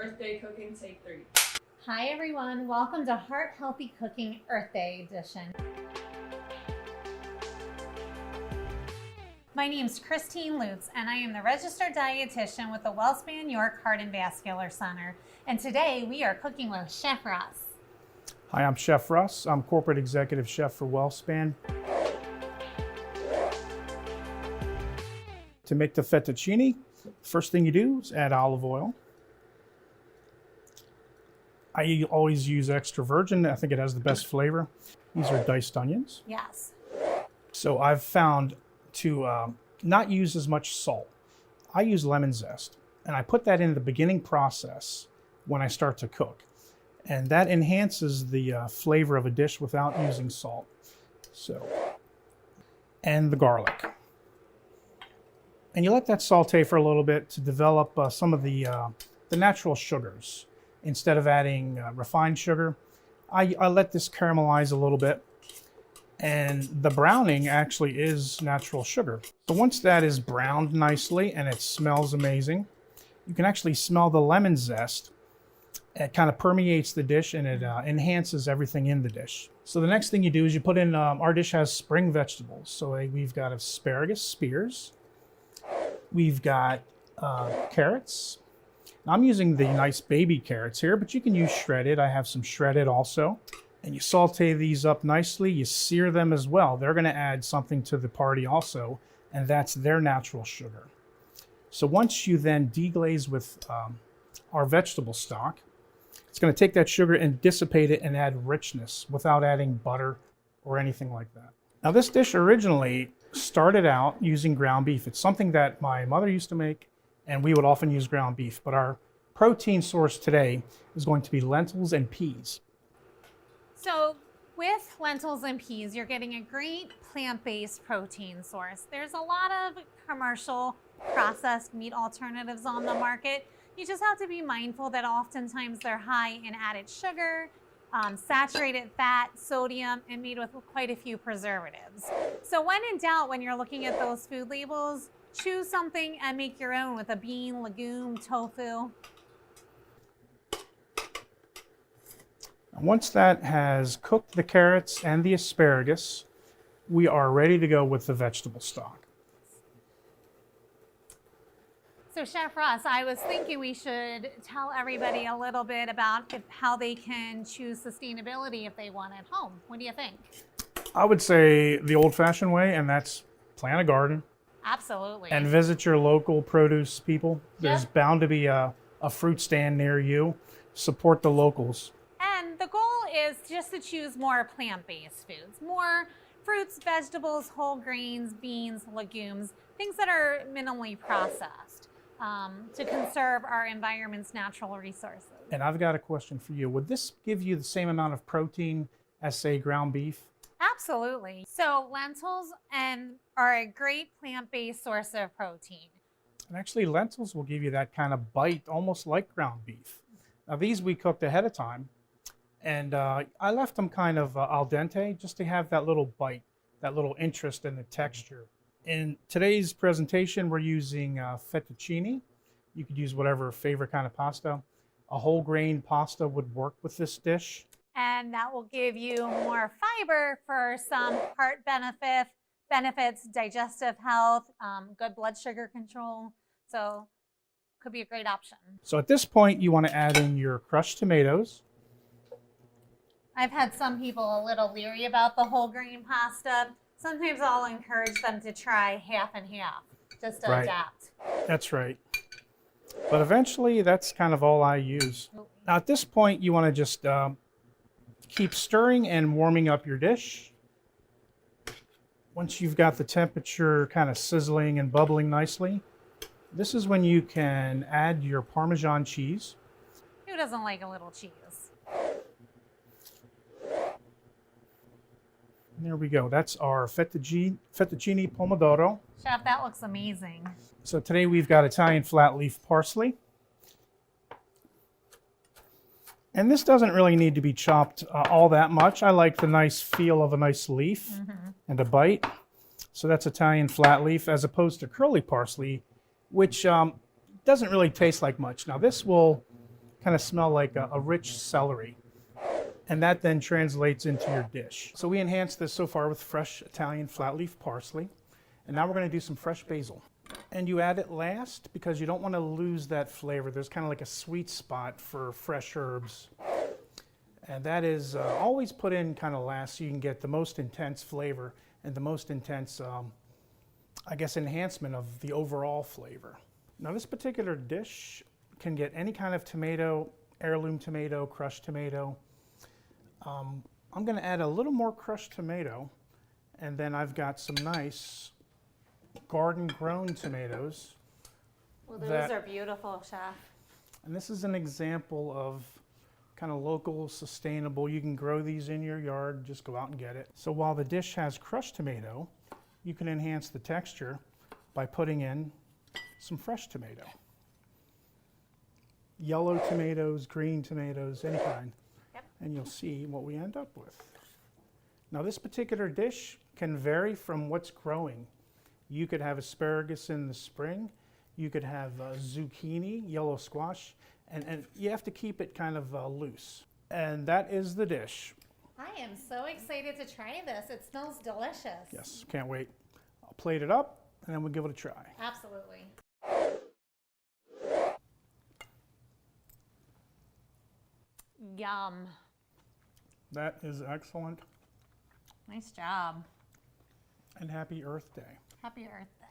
Earth Day Cooking Take 3. Hi everyone, welcome to Heart Healthy Cooking Earth Day edition. My name is Christine Lutes and I am the registered dietitian with the WellSpan York Heart and Vascular Center. And today we are cooking with Chef Russ. Hi, I'm Chef Russ. I'm Corporate Executive Chef for WellSpan. To make the fettuccine, first thing you do is add olive oil. I always use extra virgin. I think it has the best flavor. These are diced onions. Yes. So I've found to not use as much salt. I use lemon zest, and I put that in the beginning process when I start to cook. And that enhances the flavor of a dish without using salt. So, and the garlic. And you let that saute for a little bit to develop some of the natural sugars. Instead of adding refined sugar, I let this caramelize a little bit. And the browning actually is natural sugar. So once that is browned nicely and it smells amazing, you can actually smell the lemon zest. It kind of permeates the dish and it enhances everything in the dish. So the next thing you do is you put in, our dish has spring vegetables. So we've got asparagus spears. We've got carrots. I'm using the nice baby carrots here, but you can use shredded. I have some shredded also. And you saute these up nicely. You sear them as well. They're going to add something to the party also, and that's their natural sugar. So once you then deglaze with our vegetable stock, it's going to take that sugar and dissipate it and add richness without adding butter or anything like that. Now this dish originally started out using ground beef. It's something that my mother used to make, and we would often use ground beef. But our protein source today is going to be lentils and peas. So with lentils and peas, you're getting a great plant-based protein source. There's a lot of commercial processed meat alternatives on the market. You just have to be mindful that oftentimes they're high in added sugar, saturated fat, sodium, and made with quite a few preservatives. So when in doubt, when you're looking at those food labels, choose something and make your own with a bean, legume, tofu. Once that has cooked the carrots and the asparagus, we are ready to go with the vegetable stock. So Chef Russ, I was thinking we should tell everybody a little bit about how they can choose sustainability if they want at home. What do you think? I would say the old-fashioned way, and that's plant a garden. Absolutely. And visit your local produce people. There's bound to be a fruit stand near you. Support the locals. And the goal is just to choose more plant-based foods, more fruits, vegetables, whole grains, beans, legumes, things that are minimally processed to conserve our environment's natural resources. And I've got a question for you. Would this give you the same amount of protein as, say, ground beef? Absolutely. So lentils are a great plant-based source of protein. And actually, lentils will give you that kind of bite, almost like ground beef. Now, these we cooked ahead of time. And I left them kind of al dente just to have that little bite, that little interest in the texture. In today's presentation, we're using fettuccine. You could use whatever favorite kind of pasta. A whole grain pasta would work with this dish. And that will give you more fiber for some heart benefits, digestive health, good blood sugar control. So could be a great option. So at this point, you want to add in your crushed tomatoes. I've had some people a little leery about the whole grain pasta. Sometimes I'll encourage them to try half and half, just to adapt. That's right. But eventually, that's kind of all I use. Now at this point, you want to just keep stirring and warming up your dish. Once you've got the temperature kind of sizzling and bubbling nicely, this is when you can add your Parmesan cheese. Who doesn't like a little cheese? There we go. That's our fettuccine Pomodoro. Chef, that looks amazing. So today we've got Italian flat leaf parsley. And this doesn't really need to be chopped all that much. I like the nice feel of a nice leaf and a bite. So that's Italian flat leaf as opposed to curly parsley, which doesn't really taste like much. Now this will kind of smell like a rich celery. And that then translates into your dish. So we enhanced this so far with fresh Italian flat leaf parsley. And now we're going to do some fresh basil. And you add it last because you don't want to lose that flavor. There's kind of like a sweet spot for fresh herbs. And that is always put in kind of last so you can get the most intense flavor and the most intense, I guess, enhancement of the overall flavor. Now this particular dish can get any kind of tomato, heirloom tomato, crushed tomato. I'm going to add a little more crushed tomato, and then I've got some nice garden-grown tomatoes. Well, those are beautiful, Chef. And this is an example of kind of local, sustainable. You can grow these in your yard, just go out and get it. So while the dish has crushed tomato, you can enhance the texture by putting in some fresh tomato. Yellow tomatoes, green tomatoes, any kind. Yep. And you'll see what we end up with. Now this particular dish can vary from what's growing. You could have asparagus in the spring, you could have zucchini, yellow squash, and you have to keep it kind of loose. And that is the dish. I am so excited to try this. It smells delicious. Yes, can't wait. I'll plate it up and then we'll give it a try. Absolutely. Yum. That is excellent. Nice job. And happy Earth Day. Happy Earth Day.